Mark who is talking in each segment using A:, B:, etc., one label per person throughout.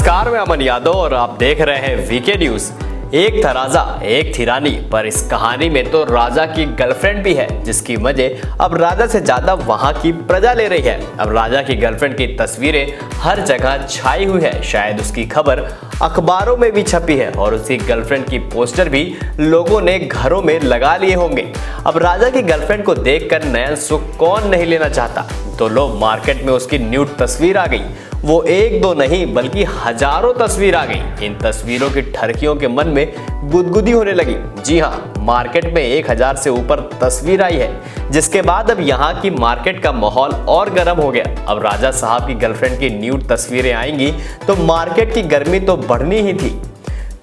A: नमस्कार, मैं अमन यादव और आप देख रहे हैं वीके न्यूज। एक था राजा एक थी रानी, पर इस कहानी में तो राजा की गर्लफ्रेंड भी है, जिसकी वजह अब राजा से ज्यादा वहां की प्रजा ले रही है। अब राजा की गर्लफ्रेंड की तस्वीरें हर जगह छाई हुई है। शायद उसकी खबर अखबारों में भी छपी है और उसकी गर्लफ्रेंड की पोस्टर भी लोगों ने घरों में लगा लिए होंगे। अब राजा की गर्लफ्रेंड को देखकर नयन सुख कौन नहीं लेना चाहता। तो लो, मार्केट में उसकी न्यूड तस्वीर आ गई। वो एक दो नहीं बल्कि हजारों तस्वीर आ गई। इन तस्वीरों की ठरकियों के मन में गुदगुदी होने लगी। जी हाँ, मार्केट में 1000 से ऊपर तस्वीर आई है, जिसके बाद अब यहाँ की मार्केट का माहौल और गर्म हो गया। अब राजा साहब की गर्लफ्रेंड की न्यूड तस्वीरें आएंगी तो मार्केट की गर्मी तो बढ़नी ही थी।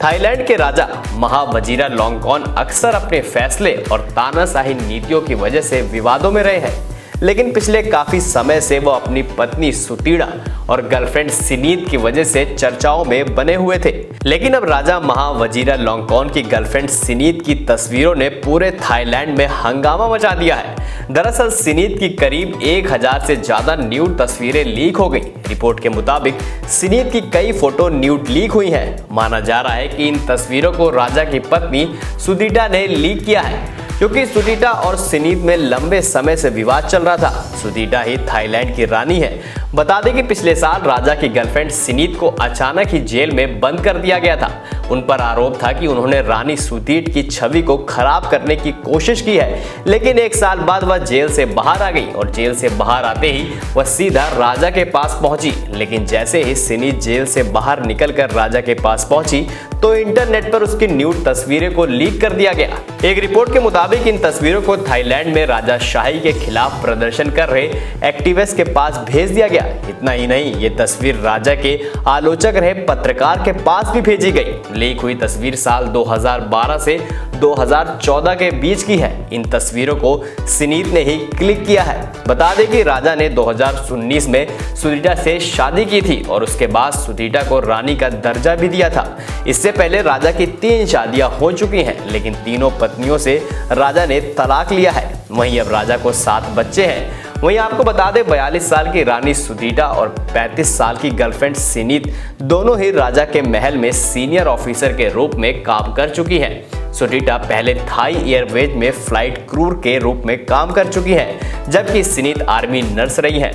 A: थाईलैंड के राजा महा वाजिरालॉन्गकॉर्न अक्सर अपने फैसले और तानाशाही नीतियों की वजह से विवादों में रहे हैं, लेकिन पिछले काफी समय से वो अपनी पत्नी सुतीड़ा और गर्लफ्रेंड सिनीत की वजह से चर्चाओं में बने हुए थे। लेकिन अब राजा महा वाजिरालॉन्गकॉर्न की गर्लफ्रेंड सिनीत की तस्वीरों ने पूरे थाईलैंड में हंगामा मचा दिया है। दरअसल सिनीत की करीब 1000 से ज्यादा न्यूड तस्वीरें लीक हो गई। रिपोर्ट के मुताबिक सिनीत की कई फोटो न्यूड लीक हुई हैं। माना जा रहा है कि इन तस्वीरों को राजा की पत्नी सुतीड़ा ने लीक किया है, क्योंकि सुतीड़ा और सिनीत में लंबे समय से विवाद चल रहा था। सुतीड़ा ही थाईलैंड की रानी है। बता दें कि पिछले साल राजा की गर्लफ्रेंड सिनीत को अचानक ही जेल में बंद कर दिया गया था। उन पर आरोप था कि उन्होंने रानी सुतीड़ा की छवि को खराब करने की कोशिश की है, लेकिन 1 साल बाद वह जेल से बाहर आ गई और जेल से बाहर आते ही वह सीधा राजा के पास पहुंची। लेकिन जैसे ही सिनीत जेल से बाहर निकलकर राजा के पास पहुंची तो इंटरनेट पर उसकी न्यूड तस्वीरें को लीक कर दिया गया। एक रिपोर्ट के मुताबिक इन तस्वीरों को थाईलैंड में राजाशाही के खिलाफ प्रदर्शन कर रहे एक्टिविस्ट के पास भेज दिया गया। इतना ही नहीं, ये तस्वीर राजा के आलोचक रहे पत्रकार के पास भी भेजी गई। लीक हुई तस्वीर साल 2012 से 2014 के बीच की है। इन तस्वीरों को सिनीत ने ही क्लिक किया है। बता दें कि राजा ने 2019 में सुतीड़ा से शादी की थी और उसके बाद सुतीड़ा को रानी का दर्जा भी दिया था। इससे पहले राजा की 3 शादियां हो चुकी हैं, लेकिन तीनों पत्नियों से राजा ने तलाक लिया है। वहीं अब राजा को 7 बच्चे हैं। वहीं आपको बता दें, 42 साल की रानी सुतीड़ा और 35 साल की गर्लफ्रेंड सिनीत दोनों ही राजा के महल में सीनियर ऑफिसर के रूप में काम कर चुकी हैं। सुतीड़ा पहले थाई एयरवेज में फ्लाइट क्रू के रूप में काम कर चुकी है, जबकि सिनीत आर्मी नर्स रही हैं।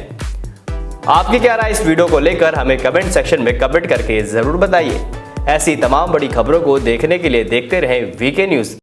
A: आपकी क्या राय इस वीडियो को लेकर हमें कमेंट सेक्शन में कमेंट करके जरूर बताइए। ऐसी तमाम बड़ी खबरों को देखने के लिए देखते रहें वीके न्यूज।